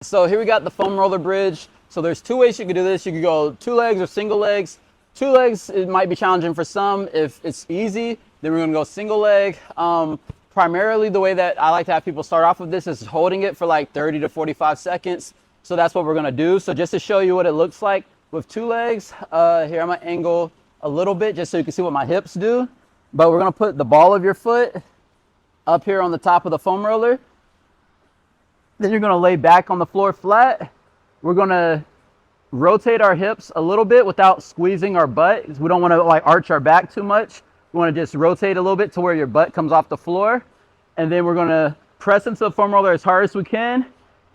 So here we got the foam roller bridge. So there's two ways you can do this. You can go two legs or single legs. Two legs, it might be challenging for some. If it's easy, then we're gonna go single leg. Primarily the way that I like to have people start off with this is holding it for like 30 to 45 seconds. So that's what we're gonna do. So just to show you what it looks like with two legs, here I'm gonna angle a little bit just so you can see what my hips do. But we're gonna put the ball of your foot up here on the top of the foam roller. Then you're gonna lay back on the floor flat. We're gonna rotate our hips a little bit without squeezing our butt, because we don't wanna like arch our back too much. We wanna just rotate a little bit to where your butt comes off the floor. And then we're gonna press into the foam roller as hard as we can.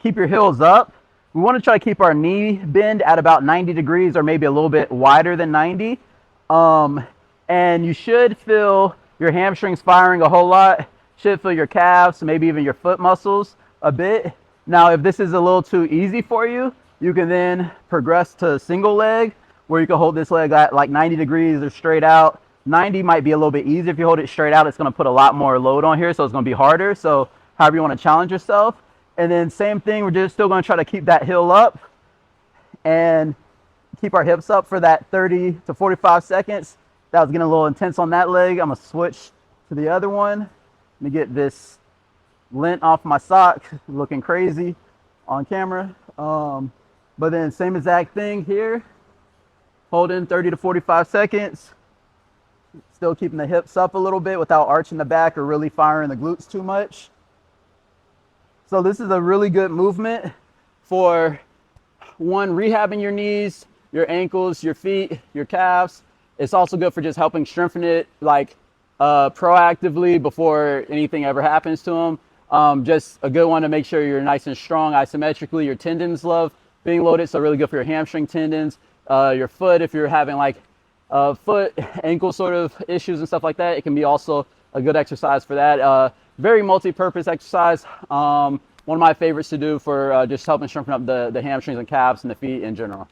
Keep your heels up. We wanna try to keep our knee bend at about 90 degrees or maybe a little bit wider than 90. And you should feel your hamstrings firing a whole lot. Should feel your calves, maybe even your foot muscles a bit. Now, if this is a little too easy for you, you can then progress to single leg, where you can hold this leg at like 90 degrees or straight out. 90 might be a little bit easier. If you hold it straight out, it's gonna put a lot more load on here, so it's gonna be harder. So however you wanna challenge yourself. And then same thing, we're just still gonna try to keep that heel up and keep our hips up for that 30 to 45 seconds. That was getting a little intense on that leg. I'm gonna switch to the other one. Let me get this lint off my sock, looking crazy on camera. But then same exact thing here. Hold in 30 to 45 seconds. Still keeping the hips up a little bit without arching the back or really firing the glutes too much. So this is a really good movement for one, rehabbing your knees, your ankles, your feet, your calves. It's also good for just helping strengthen it like proactively before anything ever happens to them. Just a good one to make sure you're nice and strong isometrically. Your tendons love being loaded, so really good for your hamstring tendons. Your foot, if you're having like foot, ankle sort of issues and stuff like that, it can be also a good exercise for that. Very multi-purpose exercise. One of my favorites to do for just helping strengthen up the hamstrings and calves and the feet in general.